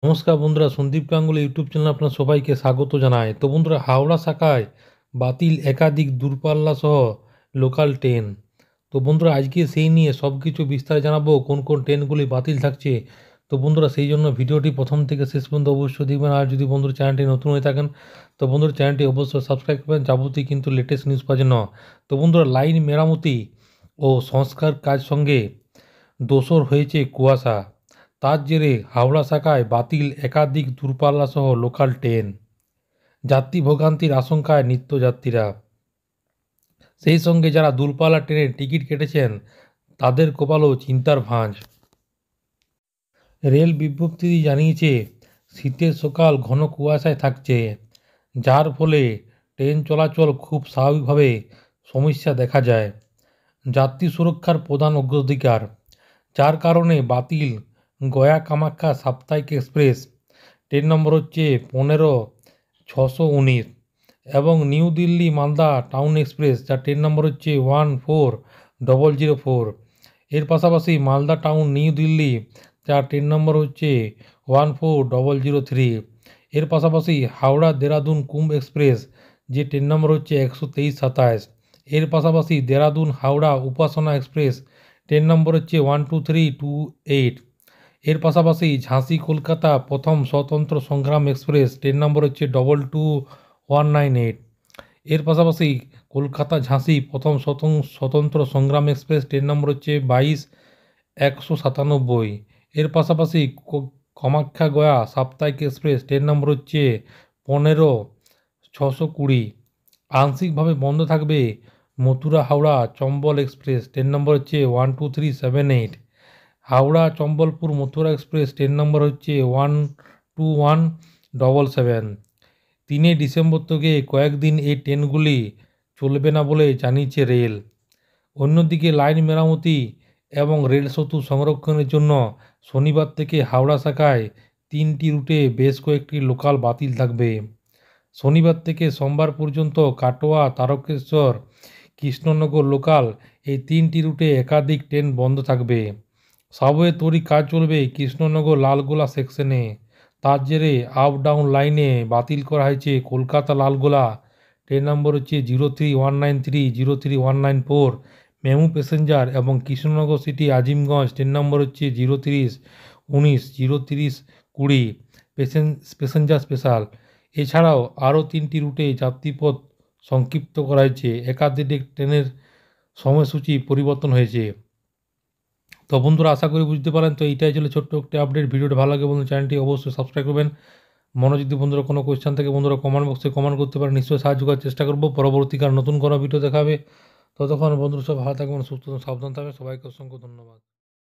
নমস্কার বন্ধুরা, সন্দীপ গাঙ্গুলি ইউটিউব চ্যানেলে আপনার সবাইকে স্বাগত জানাই। তো বন্ধুরা, হাওড়া শাখায় বাতিল একাধিক দূরপাল্লা সহ লোকাল ট্রেন। তো বন্ধুরা, আজকে সেই নিয়ে সব কিছু বিস্তারে জানাবো কোন কোন ট্রেনগুলি বাতিল থাকছে। তো বন্ধুরা, সেই জন্য ভিডিওটি প্রথম থেকে শেষ পর্যন্ত অবশ্যই দেখবেন। আর যদি বন্ধুরা চ্যানেলটি নতুন হয়ে থাকেন তো বন্ধুরা চ্যানেলটি অবশ্যই সাবস্ক্রাইব করবেন যাবতীয় কিন্তু লেটেস্ট নিউজ পাওয়ার জন্য। তো বন্ধুরা, লাইন মেরামতি ও সংস্কার কাজ সঙ্গে দোসর হয়েছে কুয়াশা। তার জেরে হাওড়া শাখায় বাতিল একাধিক দূরপাল্লাসহ লোকাল ট্রেন। যাত্রী ভোগান্তির আশঙ্কায় নিত্যযাত্রীরা। সেই সঙ্গে যারা দূরপাল্লা ট্রেনের টিকিট কেটেছেন তাদের কপালেও চিন্তার ভাঁজ। রেল বিজ্ঞপ্তি জানিয়েছে শীতের সকাল ঘন কুয়াশায় থাকছে, যার ফলে ট্রেন চলাচল খুব স্বাভাবিকভাবে সমস্যা দেখা যায়। যাত্রী সুরক্ষার প্রধান অগ্রাধিকার, যার কারণে বাতিল গয়া কামাখ্যা সাপ্তাহিক এক্সপ্রেস। ট্রেন নম্বর হচ্ছে 15-619 এবং new Delhi Malda town express, যার ট্রেন নম্বর হচ্ছে 14004। এর পাশাপাশি মালদা টাউন নিউ দিল্লি, যার ট্রেন নম্বর হচ্ছে 14003। এর পাশাপাশি হাওড়া দেরাদুন কুম্ভ এক্সপ্রেস, যে ট্রেন নম্বর হচ্ছে 12327। এর পাশাপাশি দেরাদুন হাওড়া উপাসনা এক্সপ্রেস, ট্রেন নম্বর হচ্ছে 12328। এর পাশাপাশি ঝাঁসি কলকাতা প্রথম স্বতন্ত্র সংগ্রাম এক্সপ্রেস, ট্রেন নম্বর হচ্ছে 22198। এর পাশাপাশি কলকাতা ঝাঁসি প্রথম স্বতন্ত্র সংগ্রাম এক্সপ্রেস, ট্রেন নম্বর হচ্ছে 22197। এর পাশাপাশি কামাখ্যা গয়া সাপ্তাহিক এক্সপ্রেস, ট্রেন নম্বর হচ্ছে 15620। আংশিকভাবে বন্ধ থাকবে Mathura Howrah Chambal express, train number হচ্ছে 12378। Howrah Chambalpur Mathura express, train number হচ্ছে 12177। 3 ডিসেম্বর থেকে কয়েকদিন এই ট্রেনগুলি চলবে না বলে জানিয়েছে রেল। অন্যদিকে লাইন মেরামতি এবং রেল সেতু সংরক্ষণের জন্য শনিবার থেকে হাওড়া শাখায় 3টি রুটে বেশ কয়েকটি লোকাল বাতিল থাকবে। শনিবার থেকে সোমবার পর্যন্ত কাটোয়া তারকেশ্বর কৃষ্ণনগর লোকাল, এই 3টি রুটে একাধিক ট্রেন বন্ধ থাকবে। সাবওয়ে তৈরি কাজ চলবে কৃষ্ণনগর লালগোলা সেকশনে। তার জেরে আপ ডাউন লাইনে বাতিল করা হয়েছে কলকাতা লালগোলা, ট্রেন নম্বর হচ্ছে 03193, 03194 মেমু প্যাসেঞ্জার, এবং Krishnanagar city Azimganj, train number হচ্ছে 03019, 03020 প্যাসেঞ্জার স্পেশাল। এছাড়াও আরও 3টি রুটে যাত্রীপথ সংক্ষিপ্ত করা হয়েছে। একাধিক ট্রেনের সময়সূচি পরিবর্তন হয়েছে। তো বন্ধুরা, আশা করি বুঝতে পারেন। তো এইটাই ছিল ছোট্ট একটি আপডেট। ভিডিওটা ভালো লাগে বন্ধু চ্যানেলটি অবশ্যই সাবস্ক্রাইব করবেন। মনে যদি বন্ধুরা কোনো কোয়েশ্চেন থাকে বন্ধুরা কমেন্ট বক্সে কমেন্ট করতে পারেন, নিশ্চয়ই সাহায্য করার চেষ্টা করবো। পরবর্তীকার নতুন কোনো ভিডিও দেখাবে। ততক্ষণ বন্ধুরা সব ভালো থাকবেন, সুস্থ সাবধান থাকবেন। সবাইকে অসংখ্য ধন্যবাদ।